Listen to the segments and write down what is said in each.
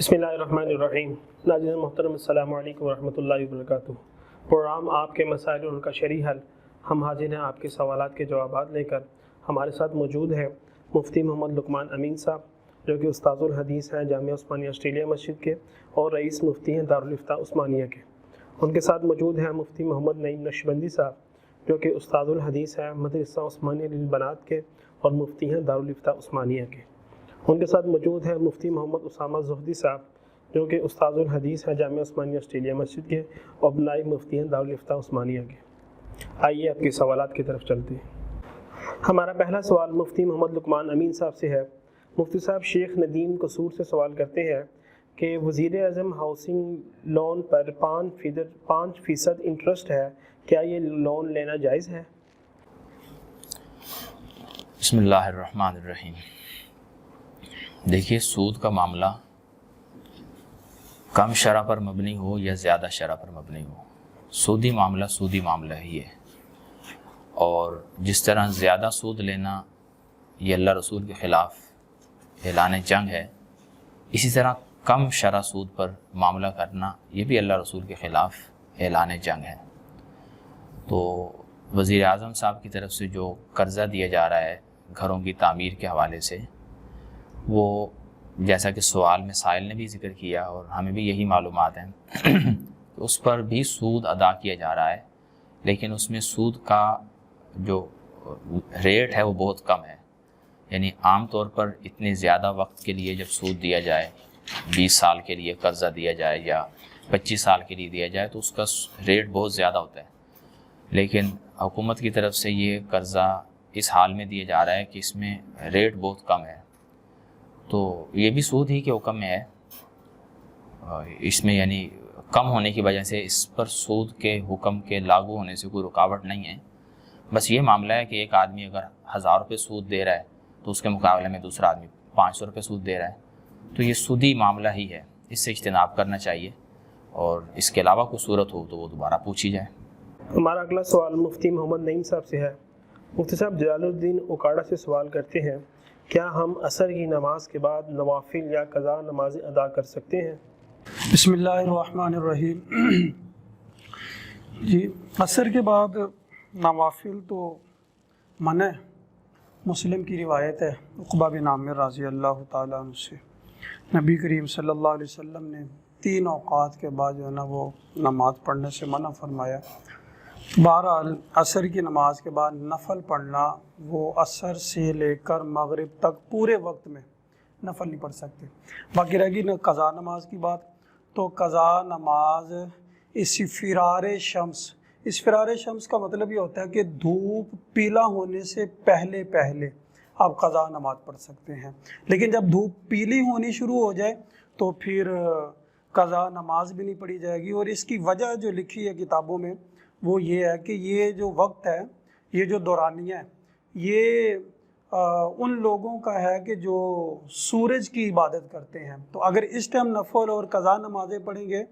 بسم اللہ الرحمن الرحیم۔ ناظرین محترم، السلام علیکم ورحمۃ اللہ وبرکاتہ۔ پروگرام آپ کے مسائل اور ان کا شرعی حل، ہم حاضر ہیں آپ کے سوالات کے جوابات لے کر۔ ہمارے ساتھ موجود ہیں مفتی محمد لقمان امین صاحب، جو کہ استاذ الحدیث ہیں جامعہ عثمانیہ آسٹریلیا مسجد کے اور رئیس مفتی ہیں دارالافتاء عثمانیہ کے۔ ان کے ساتھ موجود ہیں مفتی محمد نعیم نقشبندی صاحب، جو کہ استاذ الحدیث ہیں مدرسہ عثمانیہ للبنات کے اور مفتی ہیں دارالافتاء عثمانیہ کے۔ ان کے ساتھ موجود ہیں مفتی محمد اسامہ زہدی صاحب، جو کہ استاذ الحدیث ہیں جامعہ عثمانیہ آسٹریلیا مسجد کے اور نائب مفتی ہیں دارالافتاء عثمانیہ کے۔ آئیے آپ کے سوالات کی طرف چلتے ہیں۔ ہمارا پہلا سوال مفتی محمد لقمان امین صاحب سے ہے۔ مفتی صاحب، شیخ ندیم قصور سے سوال کرتے ہیں کہ وزیر اعظم ہاؤسنگ لون پر 5% انٹرسٹ ہے، کیا یہ لون لینا جائز ہے؟ بسم اللہ الرحمن الرحیم۔ دیکھیے، سود کا معاملہ کم شرح پر مبنی ہو یا زیادہ شرح پر مبنی ہو، سودی معاملہ ہی ہے، اور جس طرح زیادہ سود لینا یہ اللہ رسول کے خلاف اعلان جنگ ہے، اسی طرح کم شرح سود پر معاملہ کرنا یہ بھی اللہ رسول کے خلاف اعلان جنگ ہے۔ تو وزیر اعظم صاحب کی طرف سے جو قرضہ دیا جا رہا ہے گھروں کی تعمیر کے حوالے سے، وہ جیسا کہ سوال میں سائل نے بھی ذکر کیا اور ہمیں بھی یہی معلومات ہیں کہ اس پر بھی سود ادا کیا جا رہا ہے، لیکن اس میں سود کا جو ریٹ ہے وہ بہت کم ہے۔ یعنی عام طور پر اتنے زیادہ وقت کے لیے جب سود دیا جائے، 20 سال کے لیے قرضہ دیا جائے یا 25 سال کے لیے دیا جائے، تو اس کا ریٹ بہت زیادہ ہوتا ہے، لیکن حکومت کی طرف سے یہ قرضہ اس حال میں دیا جا رہا ہے کہ اس میں ریٹ بہت کم ہے، تو یہ بھی سود ہی کے حکم میں ہے۔ اس میں یعنی کم ہونے کی وجہ سے اس پر سود کے حکم کے لاگو ہونے سے کوئی رکاوٹ نہیں ہے۔ بس یہ معاملہ ہے کہ ایک آدمی اگر 1000 روپے سود دے رہا ہے تو اس کے مقابلے میں دوسرا آدمی 500 روپے سود دے رہا ہے، تو یہ سودی معاملہ ہی ہے، اس سے اجتناب کرنا چاہیے، اور اس کے علاوہ کوئی صورت ہو تو وہ دوبارہ پوچھی جائے۔ ہمارا اگلا سوال مفتی محمد نعیم صاحب سے ہے۔ مفتی صاحب، جلال الدین اوکاڑا سے سوال کرتے ہیں، کیا ہم عصر کی نماز کے بعد نوافل یا قضا نمازیں ادا کر سکتے ہیں؟ بسم اللہ الرحمن الرحیم۔ جی، عصر کے بعد نوافل تو منع ہے۔ مسلم کی روایت ہے عقبہ بن عامر رضی اللہ تعالیٰ عنہ سے، نبی کریم صلی اللہ علیہ وسلم نے 3 اوقات کے بعد جو ہے نا وہ نماز پڑھنے سے منع فرمایا۔ بہرحال عصر کی نماز کے بعد نفل پڑھنا، وہ عصر سے لے کر مغرب تک پورے وقت میں نفل نہیں پڑھ سکتے۔ باقی رہ گئی قضا نماز کی بات، تو قضا نماز اس فرار شمس کا مطلب یہ ہوتا ہے کہ دھوپ پیلا ہونے سے پہلے آپ قضا نماز پڑھ سکتے ہیں، لیکن جب دھوپ پیلی ہونی شروع ہو جائے تو پھر قضا نماز بھی نہیں پڑھی جائے گی۔ اور اس کی وجہ جو لکھی ہے کتابوں میں وہ یہ ہے کہ یہ جو وقت ہے، یہ جو دورانیہ ہے، یہ ان لوگوں کا ہے کہ جو سورج کی عبادت کرتے ہیں، تو اگر اس ٹائم نفل اور قضا نمازیں پڑھیں گے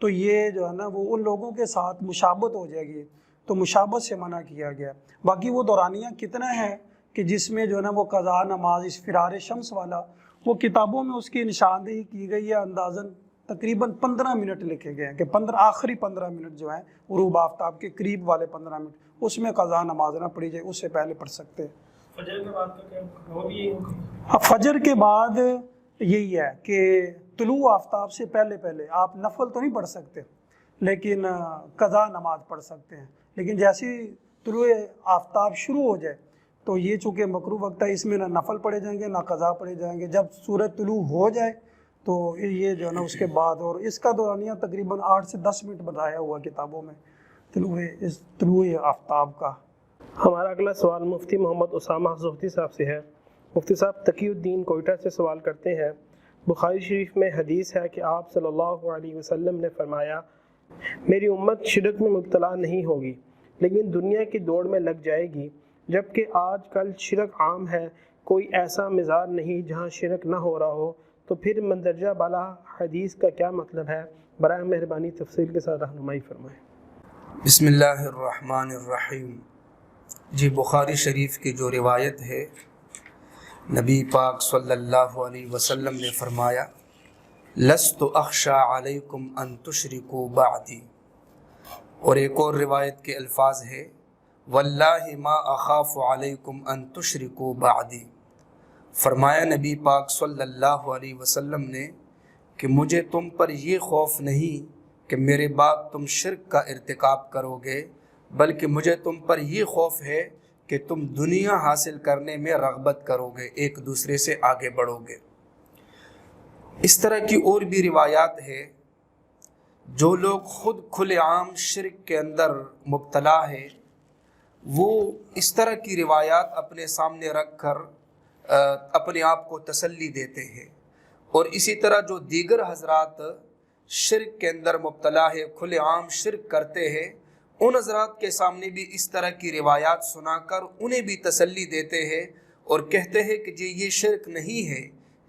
تو یہ جو ہے نا وہ ان لوگوں کے ساتھ مشابہت ہو جائے گی، تو مشابہت سے منع کیا گیا۔ باقی وہ دورانیہ کتنا ہے کہ جس میں جو ہے نا وہ قضا نماز اس فرار شمس والا، وہ کتابوں میں اس کی نشاندہی کی گئی ہے، اندازاً تقریباً 15 منٹ لکھے گئے ہیں کہ آخری 15 منٹ جو ہیں غروب آفتاب کے قریب والے 15 منٹ، اس میں قضا نماز نہ پڑھی جائے، اس سے پہلے پڑھ سکتے ہیں۔ فجر کے بعد کا کیا وہ بھی یہی ہوگا؟ فجر کے بعد یہی ہے کہ طلوع آفتاب سے پہلے آپ نفل تو نہیں پڑھ سکتے، لیکن قضا نماز پڑھ سکتے ہیں۔ لیکن جیسے طلوع آفتاب شروع ہو جائے تو یہ چونکہ مکروہ وقت ہے، اس میں نہ نفل پڑھے جائیں گے نہ قضا پڑھے جائیں گے۔ جب سورج طلوع ہو جائے تو یہ جو ہے نا اس کے بعد، اور اس کا دورانیہ تقریباً 8 سے 10 منٹ بتایا ہوا کتابوں میں طلوع آفتاب کا۔ ہمارا اگلا سوال مفتی محمد اسامہ زہدی صاحب سے ہے۔ مفتی صاحب، تقی الدین کوئٹہ سے سوال کرتے ہیں، بخاری شریف میں حدیث ہے کہ آپ صلی اللہ علیہ وسلم نے فرمایا، میری امت شرک میں مبتلا نہیں ہوگی لیکن دنیا کی دوڑ میں لگ جائے گی، جبکہ آج کل شرک عام ہے، کوئی ایسا مزار نہیں جہاں شرک نہ ہو رہا ہو، تو پھر مندرجہ بالا حدیث کا کیا مطلب ہے؟ برائے مہربانی تفصیل کے ساتھ رہنمائی فرمائیں۔ بسم اللہ الرحمن الرحیم۔ جی، بخاری شریف کی جو روایت ہے، نبی پاک صلی اللہ علیہ وسلم نے فرمایا لست اخشى علیکم ان تشرکوا بعدی، اور ایک اور روایت کے الفاظ ہے واللہ ما اخاف علیکم ان تشرکوا بعدی۔ فرمایا نبی پاک صلی اللہ علیہ وسلم نے کہ مجھے تم پر یہ خوف نہیں کہ میرے بعد تم شرک کا ارتکاب کرو گے، بلکہ مجھے تم پر یہ خوف ہے کہ تم دنیا حاصل کرنے میں رغبت کرو گے، ایک دوسرے سے آگے بڑھو گے۔ اس طرح کی اور بھی روایات ہے۔ جو لوگ خود کھلے عام شرک کے اندر مبتلا ہے وہ اس طرح کی روایات اپنے سامنے رکھ کر اپنے آپ کو تسلی دیتے ہیں، اور اسی طرح جو دیگر حضرات شرک کے اندر مبتلا ہے، کھلے عام شرک کرتے ہیں، ان حضرات کے سامنے بھی اس طرح کی روایات سنا کر انہیں بھی تسلی دیتے ہیں اور کہتے ہیں کہ جی یہ شرک نہیں ہے،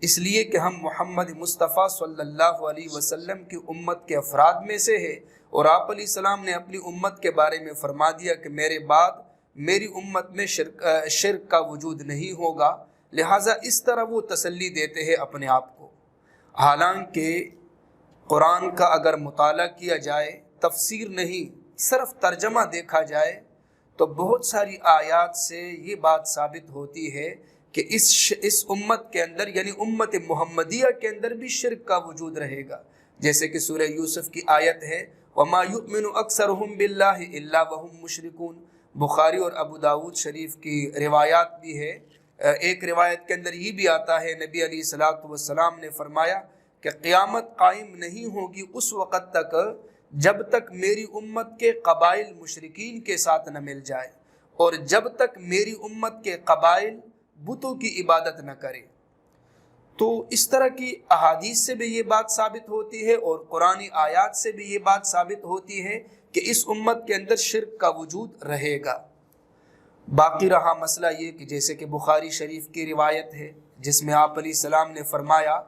اس لیے کہ ہم محمد مصطفیٰ صلی اللہ علیہ وسلم کی امت کے افراد میں سے ہے، اور آپ علیہ السلام نے اپنی امت کے بارے میں فرما دیا کہ میرے بعد میری امت میں شرک کا وجود نہیں ہوگا، لہٰذا اس طرح وہ تسلی دیتے ہیں اپنے آپ کو۔ حالانکہ قرآن کا اگر مطالعہ کیا جائے، تفسیر نہیں صرف ترجمہ دیکھا جائے، تو بہت ساری آیات سے یہ بات ثابت ہوتی ہے کہ اس امت کے اندر یعنی امت محمدیہ کے اندر بھی شرک کا وجود رہے گا، جیسے کہ سورہ یوسف کی آیت ہے وَمَا يُؤْمِنُ أَكْثَرُهُمْ بِاللَّهِ إِلَّا وَهُمْ مُشْرِكُونَ۔ بخاری اور ابو داود شریف کی روایات بھی ہے۔ ایک روایت کے اندر یہ بھی آتا ہے نبی علیہ الصلوۃ والسلام نے فرمایا کہ قیامت قائم نہیں ہوگی اس وقت تک جب تک میری امت کے قبائل مشرکین کے ساتھ نہ مل جائے، اور جب تک میری امت کے قبائل بتوں کی عبادت نہ کرے۔ تو اس طرح کی احادیث سے بھی یہ بات ثابت ہوتی ہے اور قرآنی آیات سے بھی یہ بات ثابت ہوتی ہے کہ اس امت کے اندر شرک کا وجود رہے گا۔ باقی رہا مسئلہ یہ کہ جیسے کہ بخاری شریف کی روایت ہے جس میں آپ علیہ السلام نے فرمایا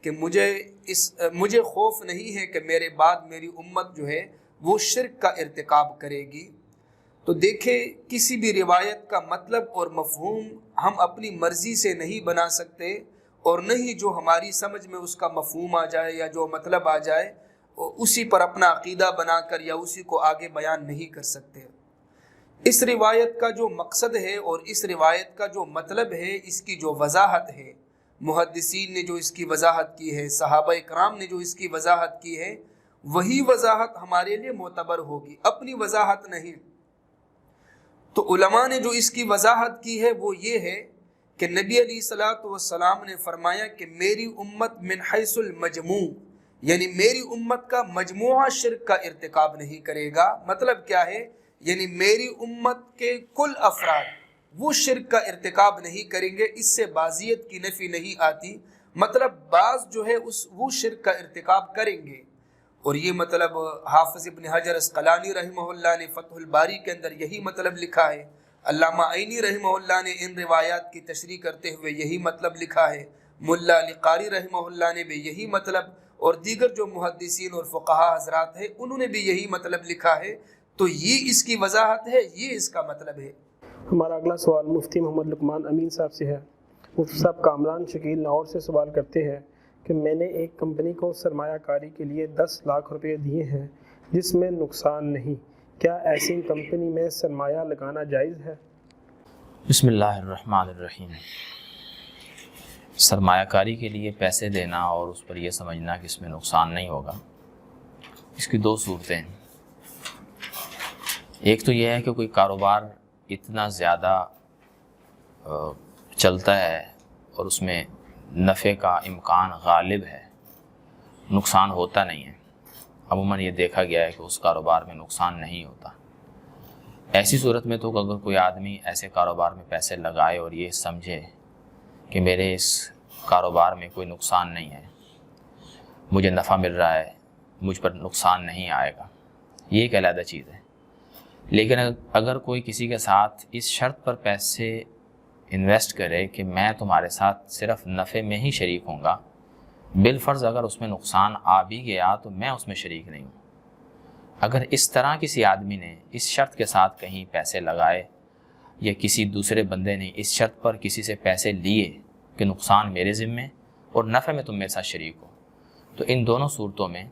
کہ مجھے خوف نہیں ہے کہ میرے بعد میری امت جو ہے وہ شرک کا ارتکاب کرے گی۔ تو دیکھیں کسی بھی روایت کا مطلب اور مفہوم ہم اپنی مرضی سے نہیں بنا سکتے، اور نہ ہی جو ہماری سمجھ میں اس کا مفہوم آ جائے یا جو مطلب آ جائے اسی پر اپنا عقیدہ بنا کر یا اسی کو آگے بیان نہیں کر سکتے۔ اس روایت کا جو مقصد ہے اور اس روایت کا جو مطلب ہے، اس کی جو وضاحت ہے، محدثین نے جو اس کی وضاحت کی ہے، صحابہ کرام نے جو اس کی وضاحت کی ہے، وہی وضاحت ہمارے لیے معتبر ہوگی، اپنی وضاحت نہیں۔ تو علماء نے جو اس کی وضاحت کی ہے وہ یہ ہے کہ نبی علیہ الصلوۃ والسلام نے فرمایا کہ میری امت من حیث المجموع، یعنی میری امت کا مجموعہ شرک کا ارتکاب نہیں کرے گا۔ مطلب کیا ہے؟ یعنی میری امت کے کل افراد وہ شرک کا ارتکاب نہیں کریں گے، اس سے بعضیت کی نفی نہیں آتی، مطلب بعض جو ہے وہ شرک کا ارتکاب کریں گے۔ اور یہ مطلب حافظ ابن حجر اسقلانی رحمہ اللہ نے فتح الباری کے اندر یہی مطلب لکھا ہے، علامہ عینی رحمہ اللہ نے ان روایات کی تشریح کرتے ہوئے یہی مطلب لکھا ہے، ملا علی قاری رحمہ اللہ نے بھی یہی مطلب، اور دیگر جو محدثین اور فقہا حضرات ہیں انہوں نے بھی یہی مطلب لکھا ہے۔ تو یہ اس کی وضاحت ہے، یہ اس کا مطلب ہے۔ ہمارا اگلا سوال مفتی محمد لقمان امین صاحب سے ہے۔ مفتی صاحب کامران شکیل لاہور سے سوال کرتے ہیں کہ میں نے ایک کمپنی کو سرمایہ کاری کے لیے 10 لاکھ روپے دیے ہیں جس میں نقصان نہیں، کیا ایسی کمپنی میں سرمایہ لگانا جائز ہے؟ بسم اللہ الرحمن الرحیم۔ سرمایہ کاری کے لیے پیسے دینا اور اس پر یہ سمجھنا کہ اس میں نقصان نہیں ہوگا، اس کی دو صورتیں ہیں۔ ایک تو یہ ہے کہ کوئی کاروبار اتنا زیادہ چلتا ہے اور اس میں نفع کا امکان غالب ہے، نقصان ہوتا نہیں ہے، عموماً یہ دیکھا گیا ہے کہ اس کاروبار میں نقصان نہیں ہوتا۔ ایسی صورت میں تو اگر کوئی آدمی ایسے کاروبار میں پیسے لگائے اور یہ سمجھے کہ میرے اس کاروبار میں کوئی نقصان نہیں ہے، مجھے نفع مل رہا ہے، مجھ پر نقصان نہیں آئے گا، یہ ایک علیحدہ چیز ہے۔ لیکن اگر کوئی کسی کے ساتھ اس شرط پر پیسے انویسٹ کرے کہ میں تمہارے ساتھ صرف نفع میں ہی شریک ہوں گا، بالفرض اگر اس میں نقصان آ بھی گیا تو میں اس میں شریک نہیں ہوں، اگر اس طرح کسی آدمی نے اس شرط کے ساتھ کہیں پیسے لگائے یا کسی دوسرے بندے نے اس شرط پر کسی سے پیسے لیے کہ نقصان میرے ذمے اور نفع میں تم میرے ساتھ شریک ہو، تو ان دونوں صورتوں میں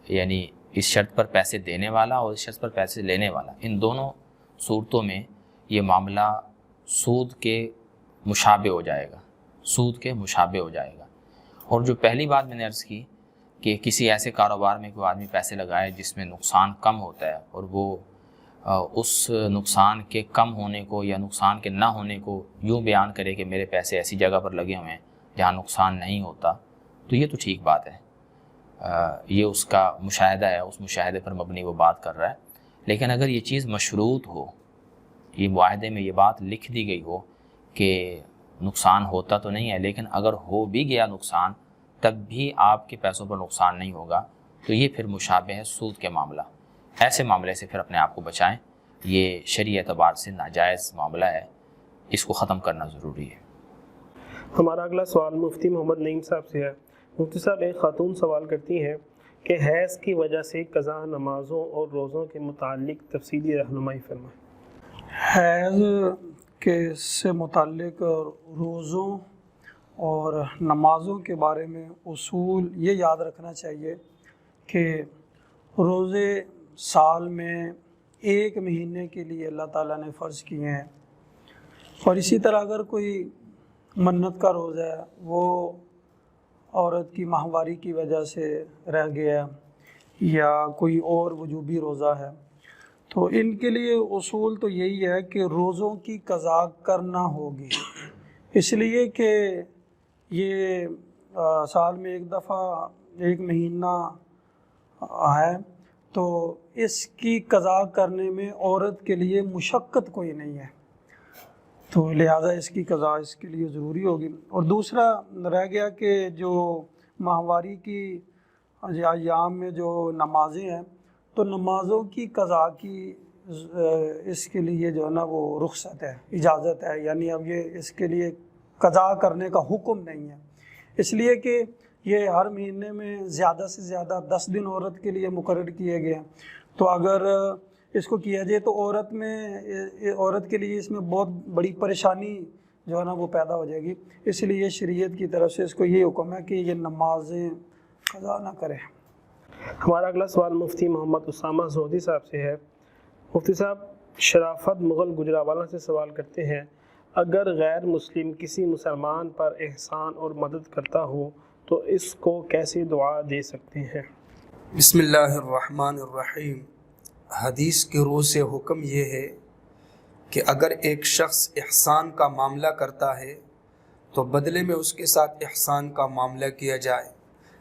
یعنی اس شرط پر پیسے دینے والا اور اس شرط پر پیسے لینے والا، ان دونوں صورتوں میں یہ معاملہ سود کے مشابہ ہو جائے گا، سود کے مشابہ ہو جائے گا۔ اور جو پہلی بات میں نے عرض کی کہ کسی ایسے کاروبار میں کوئی آدمی پیسے لگائے جس میں نقصان کم ہوتا ہے اور وہ اس نقصان کے کم ہونے کو یا نقصان کے نہ ہونے کو یوں بیان کرے کہ میرے پیسے ایسی جگہ پر لگے ہوئے ہیں جہاں نقصان نہیں ہوتا، تو یہ تو ٹھیک بات ہے، یہ اس کا مشاہدہ ہے، اس مشاہدے پر مبنی وہ بات کر رہا ہے۔ لیکن اگر یہ چیز مشروط ہو، یہ معاہدے میں یہ بات لکھ دی گئی ہو کہ نقصان ہوتا تو نہیں ہے لیکن اگر ہو بھی گیا نقصان تب بھی آپ کے پیسوں پر نقصان نہیں ہوگا، تو یہ پھر مشابہ ہے سود کے معاملہ۔ ایسے معاملے سے پھر اپنے آپ کو بچائیں، یہ شرعی اعتبار سے ناجائز معاملہ ہے، اس کو ختم کرنا ضروری ہے۔ ہمارا اگلا سوال مفتی محمد نعیم صاحب سے ہے۔ مفتی صاحب، ایک خاتون سوال کرتی ہیں کہ حیض کی وجہ سے قضا نمازوں اور روزوں کے متعلق تفصیلی رہنمائی فرمائیں۔ حیض کے سے متعلق روزوں اور نمازوں کے بارے میں اصول یہ یاد رکھنا چاہیے کہ روزے سال میں ایک مہینے کے لیے اللہ تعالیٰ نے فرض کیے ہیں، اور اسی طرح اگر کوئی منت کا روزہ ہے وہ عورت کی ماہواری کی وجہ سے رہ گیا یا کوئی اور وجوبی روزہ ہے، تو ان کے لیے اصول تو یہی ہے کہ روزوں کی قضا کرنا ہوگی، اس لیے کہ یہ سال میں ایک دفعہ ایک مہینہ ہے، تو اس کی قضا کرنے میں عورت کے لیے مشقت کوئی نہیں ہے، تو لہٰذا اس کی قضا اس کے لیے ضروری ہوگی۔ اور دوسرا رہ گیا کہ جو ماہواری کی ایام میں جو نمازیں ہیں، تو نمازوں کی قضا کی اس کے لیے جو ہے نا وہ رخصت ہے، اجازت ہے، یعنی اب یہ اس کے لیے قضا کرنے کا حکم نہیں ہے، اس لیے کہ یہ ہر مہینے میں زیادہ سے زیادہ 10 دن عورت کے لیے مقرر کیے گئے ہیں، تو اگر اس کو کیا جائے تو عورت کے لیے اس میں بہت بڑی پریشانی جو ہے نا وہ پیدا ہو جائے گی، اس لیے شریعت کی طرف سے اس کو یہ حکم ہے کہ یہ نمازیں قضا نہ کرے۔ ہمارا اگلا سوال مفتی محمد اسامہ زہدی صاحب سے ہے۔ مفتی صاحب، شرافت مغل گجرانوالہ سے سوال کرتے ہیں، اگر غیر مسلم کسی مسلمان پر احسان اور مدد کرتا ہو تو اس کو کیسے دعا دے سکتے ہیں؟ بسم اللہ الرحمن الرحیم۔ حدیث کے روح سے حکم یہ ہے کہ اگر ایک شخص احسان کا معاملہ کرتا ہے تو بدلے میں اس کے ساتھ احسان کا معاملہ کیا جائے۔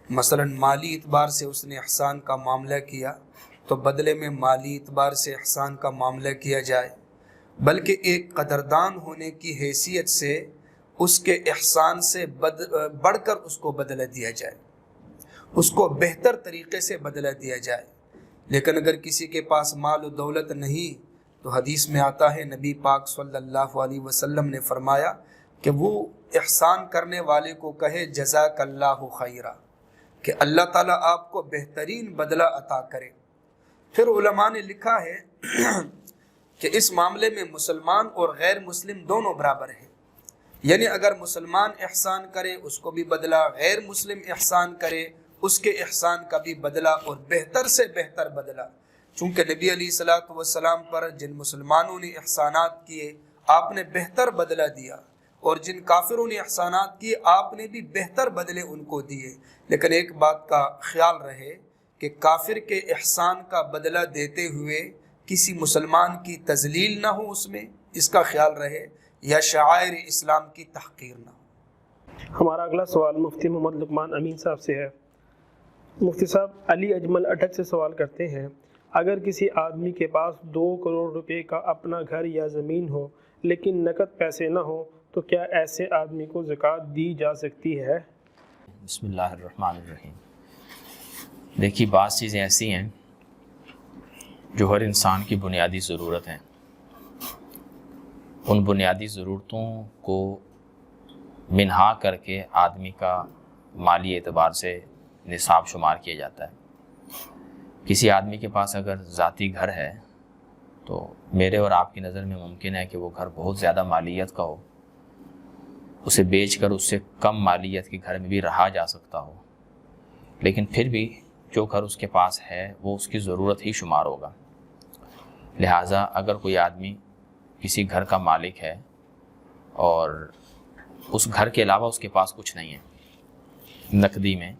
مثلا مالی اعتبار سے اس نے احسان کا معاملہ کیا تو بدلے میں مالی اعتبار سے احسان کا معاملہ کیا جائے، بلکہ ایک قدردان ہونے کی حیثیت سے اس کے احسان سے بڑھ کر اس کو بدلہ دیا جائے، اس کو بہتر طریقے سے بدلہ دیا جائے۔ لیکن اگر کسی کے پاس مال و دولت نہیں تو حدیث میں آتا ہے، نبی پاک صلی اللہ علیہ وسلم نے فرمایا کہ وہ احسان کرنے والے کو کہے جزاک اللہ خیرا، کہ اللہ تعالیٰ آپ کو بہترین بدلہ عطا کرے۔ پھر علماء نے لکھا ہے کہ اس معاملے میں مسلمان اور غیر مسلم دونوں برابر ہیں، یعنی اگر مسلمان احسان کرے اس کو بھی بدلہ، غیر مسلم احسان کرے اس کے احسان کا بھی بدلہ، اور بہتر سے بہتر بدلہ۔ چونکہ نبی علیہ الصلوۃ والسلام پر جن مسلمانوں نے احسانات کیے آپ نے بہتر بدلہ دیا، اور جن کافروں نے احسانات کیے آپ نے بھی بہتر بدلے ان کو دیے۔ لیکن ایک بات کا خیال رہے کہ کافر کے احسان کا بدلہ دیتے ہوئے کسی مسلمان کی تذلیل نہ ہو، اس میں اس کا خیال رہے، یا شعائر اسلام کی تحقیر نہ ہو۔ ہمارا اگلا سوال مفتی محمد لقمان امین صاحب سے ہے۔ مفتی صاحب، علی اجمل اٹک سے سوال کرتے ہیں، اگر کسی آدمی کے پاس 2 کروڑ روپے کا اپنا گھر یا زمین ہو لیکن نقد پیسے نہ ہو تو کیا ایسے آدمی کو زکوٰۃ دی جا سکتی ہے؟ بسم اللہ الرحمن الرحیم۔ دیکھیے، بعض چیزیں ایسی ہیں جو ہر انسان کی بنیادی ضرورت ہیں، ان بنیادی ضرورتوں کو منہا کر کے آدمی کا مالی اعتبار سے نصاب شمار کیا جاتا ہے۔ کسی آدمی کے پاس اگر ذاتی گھر ہے تو میرے اور آپ کی نظر میں ممکن ہے کہ وہ گھر بہت زیادہ مالیت کا ہو، اسے بیچ کر اس سے کم مالیت کے گھر میں بھی رہا جا سکتا ہو، لیکن پھر بھی جو گھر اس کے پاس ہے وہ اس کی ضرورت ہی شمار ہوگا۔ لہٰذا اگر کوئی آدمی کسی گھر کا مالک ہے اور اس گھر کے علاوہ اس کے پاس کچھ نہیں ہے، نقدی میں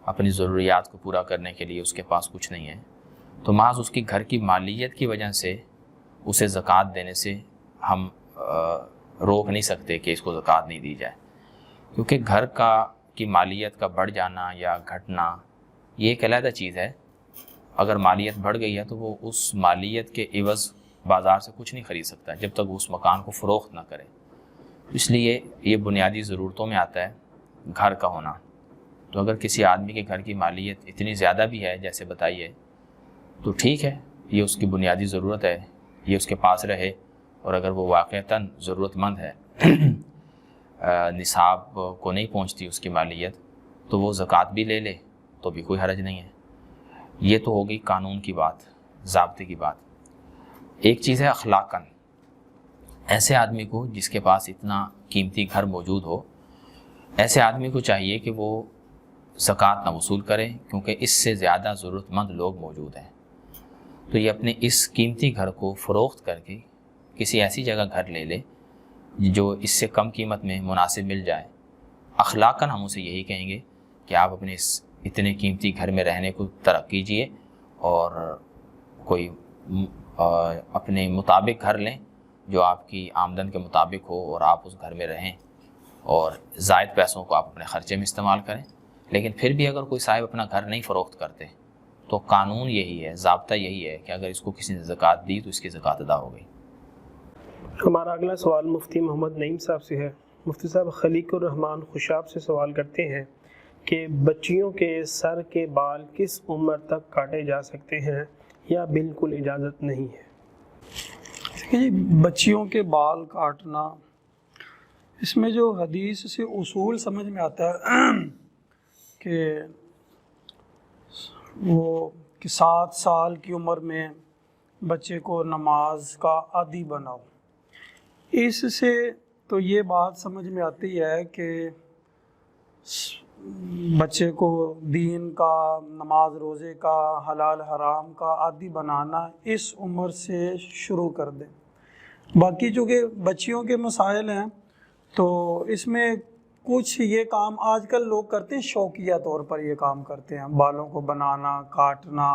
اپنی ضروریات کو پورا کرنے کے لیے اس کے پاس کچھ نہیں ہے، تو محض اس کی گھر کی مالیت کی وجہ سے اسے زکوٰۃ دینے سے ہم روک نہیں سکتے کہ اس کو زکوٰۃ نہیں دی جائے، کیونکہ گھر کی مالیت کا بڑھ جانا یا گھٹنا یہ ایک علیحدہ چیز ہے۔ اگر مالیت بڑھ گئی ہے تو وہ اس مالیت کے عوض بازار سے کچھ نہیں خرید سکتا جب تک وہ اس مکان کو فروخت نہ کرے۔ اس لیے یہ بنیادی ضرورتوں میں آتا ہے گھر کا ہونا۔ تو اگر کسی آدمی کے گھر کی مالیت اتنی زیادہ بھی ہے جیسے بتائیے تو ٹھیک ہے، یہ اس کی بنیادی ضرورت ہے، یہ اس کے پاس رہے، اور اگر وہ واقعتاً ضرورت مند ہے، نصاب کو نہیں پہنچتی اس کی مالیت، تو وہ زکوٰۃ بھی لے لے تو بھی کوئی حرج نہیں ہے۔ یہ تو ہو گئی قانون کی بات، ضابطے کی بات۔ ایک چیز ہے اخلاقاً، ایسے آدمی کو جس کے پاس اتنا قیمتی گھر موجود ہو، ایسے آدمی کو چاہیے کہ وہ زکوٰۃ نہ وصول کرے، کیونکہ اس سے زیادہ ضرورت مند لوگ موجود ہیں۔ تو یہ اپنے اس قیمتی گھر کو فروخت کر کے کسی ایسی جگہ گھر لے لے جو اس سے کم قیمت میں مناسب مل جائے۔ اخلاقاً ہم اسے یہی کہیں گے کہ آپ اپنے اس اتنے قیمتی گھر میں رہنے کو ترک کیجیے اور کوئی اپنے مطابق گھر لیں جو آپ کی آمدن کے مطابق ہو، اور آپ اس گھر میں رہیں اور زائد پیسوں کو آپ اپنے خرچے میں استعمال کریں۔ لیکن پھر بھی اگر کوئی صاحب اپنا گھر نہیں فروخت کرتے تو قانون یہی ہے، ضابطہ یہی ہے کہ اگر اس کو کسی نے زکوٰۃ دی تو اس کی زکوٰۃ ادا ہو گئی۔ ہمارا اگلا سوال مفتی محمد نعیم صاحب سے ہے۔ مفتی صاحب، خلیق الرحمان خوشاب سے سوال کرتے ہیں کہ بچیوں کے سر کے بال کس عمر تک کاٹے جا سکتے ہیں یا بالکل اجازت نہیں ہے؟ جی، بچیوں کے بال کاٹنا، اس میں جو حدیث سے اصول سمجھ میں آتا ہے کہ وہ کہ 7 سال کی عمر میں بچے کو نماز کا عادی بناؤ۔ اس سے تو یہ بات سمجھ میں آتی ہے کہ بچے کو دین کا، نماز روزے کا، حلال حرام کا عادی بنانا اس عمر سے شروع کر دیں۔ باقی چونکہ بچیوں کے مسائل ہیں تو اس میں کچھ یہ کام آج کل لوگ کرتے ہیں، شوقیہ طور پر یہ کام کرتے ہیں، بالوں کو بنانا، کاٹنا،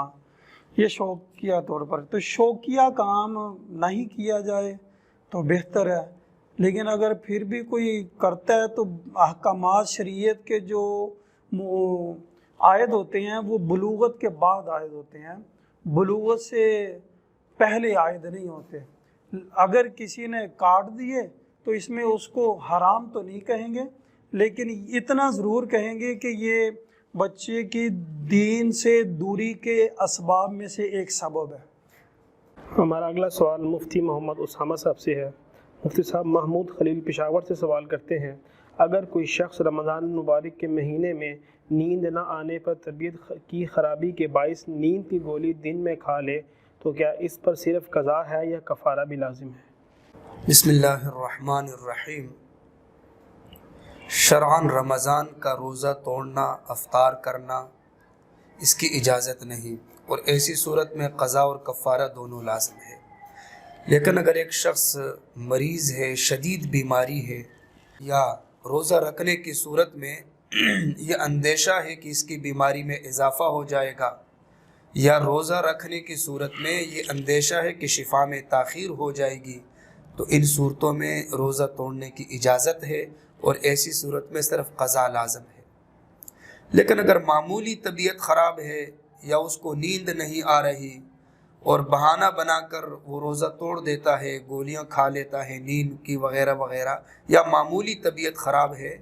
یہ شوقیہ طور پر۔ تو شوقیہ کام نہیں کیا جائے تو بہتر ہے، لیکن اگر پھر بھی کوئی کرتا ہے تو احکامات شریعت کے جو عائد ہوتے ہیں وہ بلوغت کے بعد عائد ہوتے ہیں، بلوغت سے پہلے عائد نہیں ہوتے۔ اگر کسی نے کاٹ دیے تو اس میں اس کو حرام تو نہیں کہیں گے، لیکن اتنا ضرور کہیں گے کہ یہ بچے کی دین سے دوری کے اسباب میں سے ایک سبب ہے۔ ہمارا اگلا سوال مفتی محمد اسامہ صاحب سے ہے۔ مفتی صاحب، محمود خلیل پشاور سے سوال کرتے ہیں، اگر کوئی شخص رمضان المبارک کے مہینے میں نیند نہ آنے پر طبیعت کی خرابی کے باعث نیند کی گولی دن میں کھا لے تو کیا اس پر صرف قضا ہے یا کفارہ بھی لازم ہے؟ بسم اللہ الرحمن الرحیم۔ شرعاً رمضان کا روزہ توڑنا، افطار کرنا، اس کی اجازت نہیں، اور ایسی صورت میں قضا اور کفارہ دونوں لازم ہے۔ لیکن اگر ایک شخص مریض ہے، شدید بیماری ہے، یا روزہ رکھنے کی صورت میں یہ اندیشہ ہے کہ اس کی بیماری میں اضافہ ہو جائے گا، یا روزہ رکھنے کی صورت میں یہ اندیشہ ہے کہ شفا میں تاخیر ہو جائے گی، تو ان صورتوں میں روزہ توڑنے کی اجازت ہے، اور ایسی صورت میں صرف قضا لازم ہے۔ لیکن اگر معمولی طبیعت خراب ہے یا اس کو نیند نہیں آ رہی اور بہانہ بنا کر وہ روزہ توڑ دیتا ہے، گولیاں کھا لیتا ہے نیند کی وغیرہ وغیرہ، یا معمولی طبیعت خراب ہے،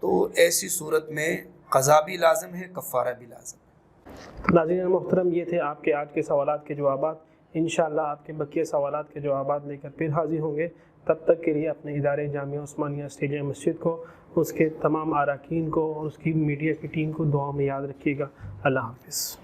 تو ایسی صورت میں قضا بھی لازم ہے، کفارہ بھی لازم ہے۔ ناظرین محترم، یہ تھے آپ کے آج کے سوالات کے جوابات۔ انشاءاللہ آپ کے بقیہ سوالات کے جوابات لے کر پھر حاضر ہوں گے۔ تب تک کے لیے اپنے ادارے جامعہ عثمانیہ اسٹیڈیم مسجد کو، اس کے تمام اراکین کو اور اس کی میڈیا کی ٹیم کو دعاؤں میں یاد رکھیے گا۔ اللہ حافظ۔